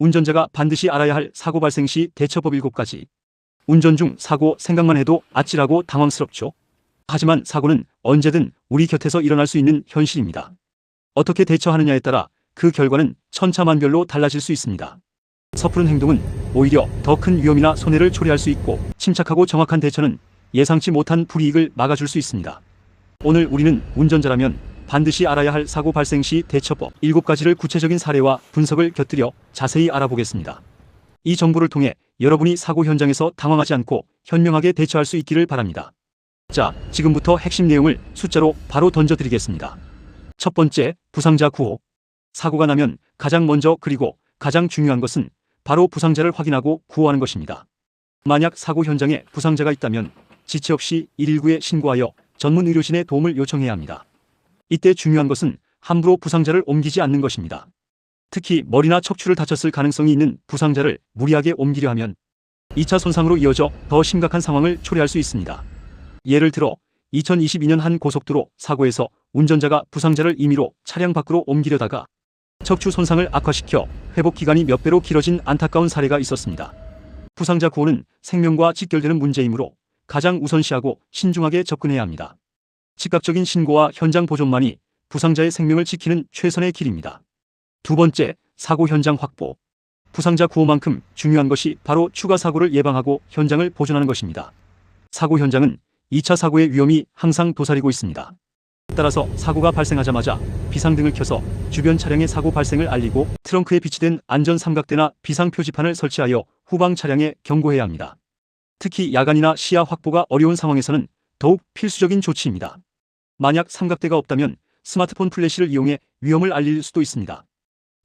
운전자가 반드시 알아야 할 사고 발생 시 대처법 7가지. 운전 중 사고 생각만 해도 아찔하고 당황스럽죠. 하지만 사고는 언제든 우리 곁에서 일어날 수 있는 현실입니다. 어떻게 대처하느냐에 따라 그 결과는 천차만별로 달라질 수 있습니다. 섣부른 행동은 오히려 더 큰 위험이나 손해를 초래할 수 있고, 침착하고 정확한 대처는 예상치 못한 불이익을 막아줄 수 있습니다. 오늘 우리는 운전자라면 반드시 알아야 할 사고 발생 시 대처법 7가지를 구체적인 사례와 분석을 곁들여 자세히 알아보겠습니다. 이 정보를 통해 여러분이 사고 현장에서 당황하지 않고 현명하게 대처할 수 있기를 바랍니다. 자, 지금부터 핵심 내용을 숫자로 바로 던져드리겠습니다. 첫 번째, 부상자 구호. 사고가 나면 가장 먼저 그리고 가장 중요한 것은 바로 부상자를 확인하고 구호하는 것입니다. 만약 사고 현장에 부상자가 있다면 지체 없이 119에 신고하여 전문 의료진의 도움을 요청해야 합니다. 이때 중요한 것은 함부로 부상자를 옮기지 않는 것입니다. 특히 머리나 척추를 다쳤을 가능성이 있는 부상자를 무리하게 옮기려 하면 2차 손상으로 이어져 더 심각한 상황을 초래할 수 있습니다. 예를 들어 2022년 한 고속도로 사고에서 운전자가 부상자를 임의로 차량 밖으로 옮기려다가 척추 손상을 악화시켜 회복 기간이 몇 배로 길어진 안타까운 사례가 있었습니다. 부상자 구호는 생명과 직결되는 문제이므로 가장 우선시하고 신중하게 접근해야 합니다. 즉각적인 신고와 현장 보존만이 부상자의 생명을 지키는 최선의 길입니다. 두 번째, 사고 현장 확보. 부상자 구호만큼 중요한 것이 바로 추가 사고를 예방하고 현장을 보존하는 것입니다. 사고 현장은 2차 사고의 위험이 항상 도사리고 있습니다. 따라서 사고가 발생하자마자 비상등을 켜서 주변 차량의 사고 발생을 알리고 트렁크에 비치된 안전 삼각대나 비상 표지판을 설치하여 후방 차량에 경고해야 합니다. 특히 야간이나 시야 확보가 어려운 상황에서는 더욱 필수적인 조치입니다. 만약 삼각대가 없다면 스마트폰 플래시를 이용해 위험을 알릴 수도 있습니다.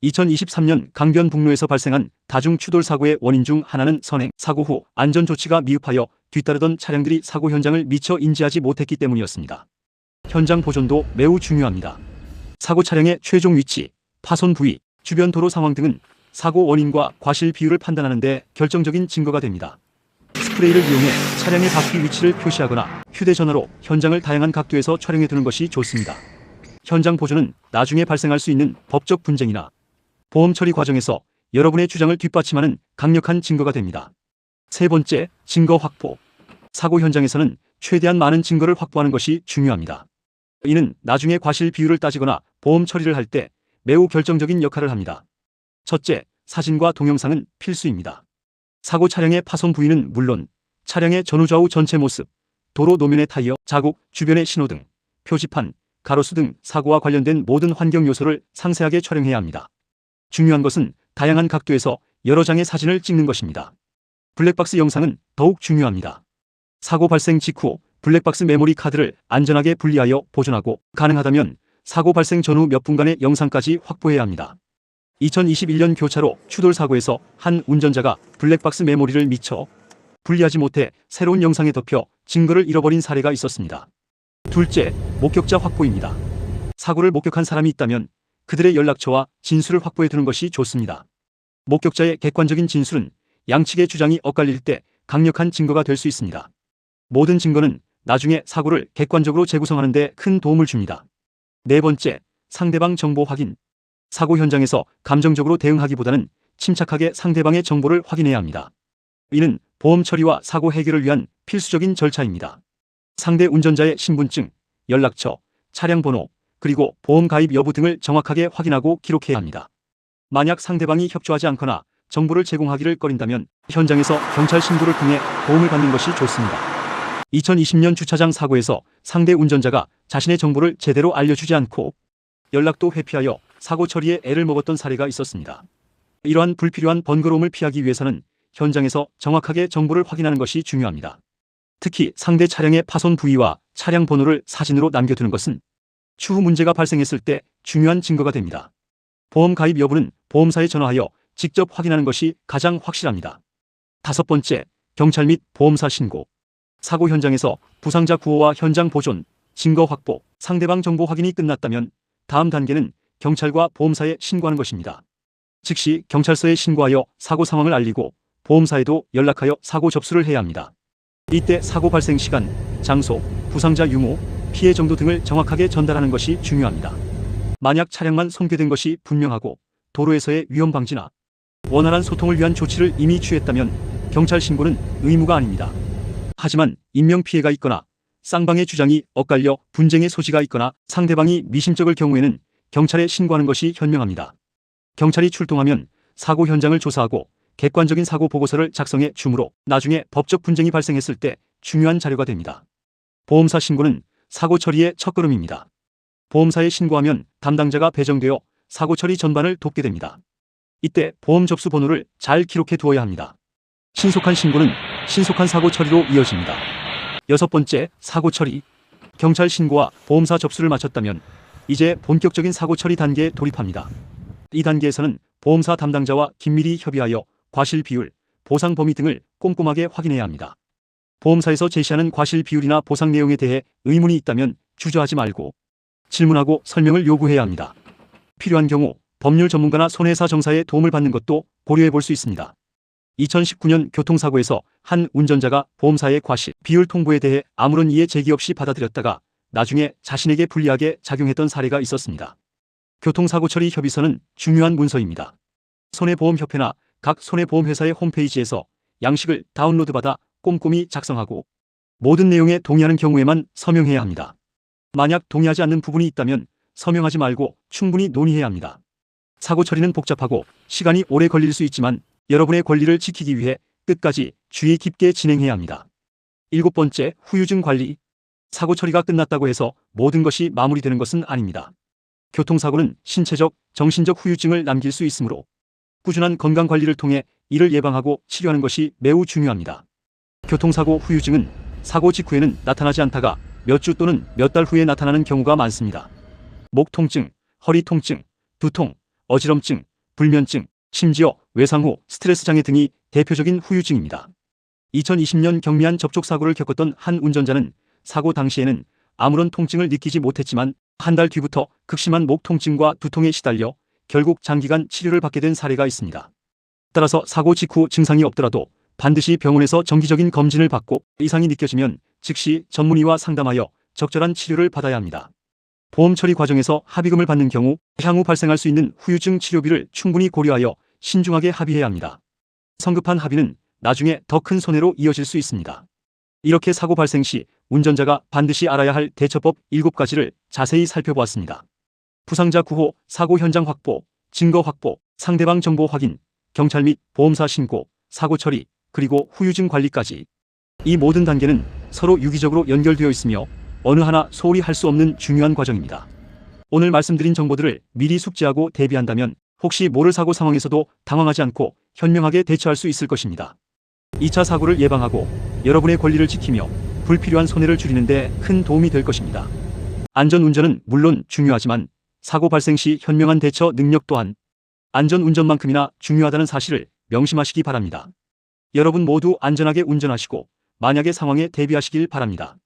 2023년 강변북로에서 발생한 다중 추돌 사고의 원인 중 하나는 선행, 사고 후 안전조치가 미흡하여 뒤따르던 차량들이 사고 현장을 미처 인지하지 못했기 때문이었습니다. 현장 보존도 매우 중요합니다. 사고 차량의 최종 위치, 파손 부위, 주변 도로 상황 등은 사고 원인과 과실 비율을 판단하는 데 결정적인 증거가 됩니다. 스프레이를 이용해 차량의 바퀴 위치를 표시하거나 휴대전화로 현장을 다양한 각도에서 촬영해 두는 것이 좋습니다. 현장 보존은 나중에 발생할 수 있는 법적 분쟁이나 보험 처리 과정에서 여러분의 주장을 뒷받침하는 강력한 증거가 됩니다. 세 번째, 증거 확보. 사고 현장에서는 최대한 많은 증거를 확보하는 것이 중요합니다. 이는 나중에 과실 비율을 따지거나 보험 처리를 할 때 매우 결정적인 역할을 합니다. 첫째, 사진과 동영상은 필수입니다. 사고 차량의 파손 부위는 물론 차량의 전후좌우 전체 모습, 도로 노면의 타이어, 자국, 주변의 신호등, 표지판, 가로수 등 사고와 관련된 모든 환경 요소를 상세하게 촬영해야 합니다. 중요한 것은 다양한 각도에서 여러 장의 사진을 찍는 것입니다. 블랙박스 영상은 더욱 중요합니다. 사고 발생 직후 블랙박스 메모리 카드를 안전하게 분리하여 보존하고 가능하다면 사고 발생 전후 몇 분간의 영상까지 확보해야 합니다. 2021년 교차로 추돌 사고에서 한 운전자가 블랙박스 메모리를 미처 분리하지 못해 새로운 영상에 덮여 증거를 잃어버린 사례가 있었습니다. 둘째, 목격자 확보입니다. 사고를 목격한 사람이 있다면 그들의 연락처와 진술을 확보해 두는 것이 좋습니다. 목격자의 객관적인 진술은 양측의 주장이 엇갈릴 때 강력한 증거가 될 수 있습니다. 모든 증거는 나중에 사고를 객관적으로 재구성하는 데 큰 도움을 줍니다. 네 번째, 상대방 정보 확인. 사고 현장에서 감정적으로 대응하기보다는 침착하게 상대방의 정보를 확인해야 합니다. 이는 보험 처리와 사고 해결을 위한 필수적인 절차입니다. 상대 운전자의 신분증, 연락처, 차량 번호, 그리고 보험 가입 여부 등을 정확하게 확인하고 기록해야 합니다. 만약 상대방이 협조하지 않거나 정보를 제공하기를 꺼린다면 현장에서 경찰 신고를 통해 도움을 받는 것이 좋습니다. 2020년 주차장 사고에서 상대 운전자가 자신의 정보를 제대로 알려주지 않고 연락도 회피하여 사고 처리에 애를 먹었던 사례가 있었습니다. 이러한 불필요한 번거로움을 피하기 위해서는 현장에서 정확하게 정보를 확인하는 것이 중요합니다. 특히 상대 차량의 파손 부위와 차량 번호를 사진으로 남겨두는 것은 추후 문제가 발생했을 때 중요한 증거가 됩니다. 보험 가입 여부는 보험사에 전화하여 직접 확인하는 것이 가장 확실합니다. 다섯 번째, 경찰 및 보험사 신고. 사고 현장에서 부상자 구호와 현장 보존, 증거 확보, 상대방 정보 확인이 끝났다면 다음 단계는 경찰과 보험사에 신고하는 것입니다. 즉시 경찰서에 신고하여 사고 상황을 알리고 보험사에도 연락하여 사고 접수를 해야 합니다. 이때 사고 발생 시간, 장소, 부상자 유무, 피해 정도 등을 정확하게 전달하는 것이 중요합니다. 만약 차량만 손괴된 것이 분명하고 도로에서의 위험 방지나 원활한 소통을 위한 조치를 이미 취했다면 경찰 신고는 의무가 아닙니다. 하지만 인명피해가 있거나 쌍방의 주장이 엇갈려 분쟁의 소지가 있거나 상대방이 미심쩍을 경우에는 경찰에 신고하는 것이 현명합니다. 경찰이 출동하면 사고 현장을 조사하고 객관적인 사고 보고서를 작성해 주므로 나중에 법적 분쟁이 발생했을 때 중요한 자료가 됩니다. 보험사 신고는 사고 처리의 첫걸음입니다. 보험사에 신고하면 담당자가 배정되어 사고 처리 전반을 돕게 됩니다. 이때 보험 접수 번호를 잘 기록해 두어야 합니다. 신속한 신고는 신속한 사고 처리로 이어집니다. 6번째, 사고 처리. 경찰 신고와 보험사 접수를 마쳤다면 이제 본격적인 사고 처리 단계에 돌입합니다. 이 단계에서는 보험사 담당자와 긴밀히 협의하여 과실 비율, 보상 범위 등을 꼼꼼하게 확인해야 합니다. 보험사에서 제시하는 과실 비율이나 보상 내용에 대해 의문이 있다면 주저하지 말고 질문하고 설명을 요구해야 합니다. 필요한 경우 법률 전문가나 손해사 정사의 도움을 받는 것도 고려해 볼 수 있습니다. 2019년 교통사고에서 한 운전자가 보험사의 과실 비율 통보에 대해 아무런 이해 제기 없이 받아들였다가 나중에 자신에게 불리하게 작용했던 사례가 있었습니다. 교통사고 처리 협의서는 중요한 문서입니다. 손해보험협회나 각 손해보험회사의 홈페이지에서 양식을 다운로드받아 꼼꼼히 작성하고 모든 내용에 동의하는 경우에만 서명해야 합니다. 만약 동의하지 않는 부분이 있다면 서명하지 말고 충분히 논의해야 합니다. 사고 처리는 복잡하고 시간이 오래 걸릴 수 있지만 여러분의 권리를 지키기 위해 끝까지 주의 깊게 진행해야 합니다. 7번째, 후유증 관리. 사고 처리가 끝났다고 해서 모든 것이 마무리되는 것은 아닙니다. 교통사고는 신체적, 정신적 후유증을 남길 수 있으므로 꾸준한 건강관리를 통해 이를 예방하고 치료하는 것이 매우 중요합니다. 교통사고 후유증은 사고 직후에는 나타나지 않다가 몇 주 또는 몇 달 후에 나타나는 경우가 많습니다. 목 통증, 허리 통증, 두통, 어지럼증, 불면증, 심지어 외상 후 스트레스 장애 등이 대표적인 후유증입니다. 2020년 경미한 접촉사고를 겪었던 한 운전자는 사고 당시에는 아무런 통증을 느끼지 못했지만 한 달 뒤부터 극심한 목 통증과 두통에 시달려 결국 장기간 치료를 받게 된 사례가 있습니다. 따라서 사고 직후 증상이 없더라도 반드시 병원에서 정기적인 검진을 받고 이상이 느껴지면 즉시 전문의와 상담하여 적절한 치료를 받아야 합니다. 보험 처리 과정에서 합의금을 받는 경우 향후 발생할 수 있는 후유증 치료비를 충분히 고려하여 신중하게 합의해야 합니다. 성급한 합의는 나중에 더 큰 손해로 이어질 수 있습니다. 이렇게 사고 발생 시 운전자가 반드시 알아야 할 대처법 7가지를 자세히 살펴보았습니다. 부상자 구호, 사고 현장 확보, 증거 확보, 상대방 정보 확인, 경찰 및 보험사 신고, 사고 처리, 그리고 후유증 관리까지. 이 모든 단계는 서로 유기적으로 연결되어 있으며 어느 하나 소홀히 할 수 없는 중요한 과정입니다. 오늘 말씀드린 정보들을 미리 숙지하고 대비한다면 혹시 모를 사고 상황에서도 당황하지 않고 현명하게 대처할 수 있을 것입니다. 2차 사고를 예방하고 여러분의 권리를 지키며 불필요한 손해를 줄이는 데 큰 도움이 될 것입니다. 안전운전은 물론 중요하지만 사고 발생 시 현명한 대처 능력 또한 안전운전만큼이나 중요하다는 사실을 명심하시기 바랍니다. 여러분 모두 안전하게 운전하시고 만약의 상황에 대비하시길 바랍니다.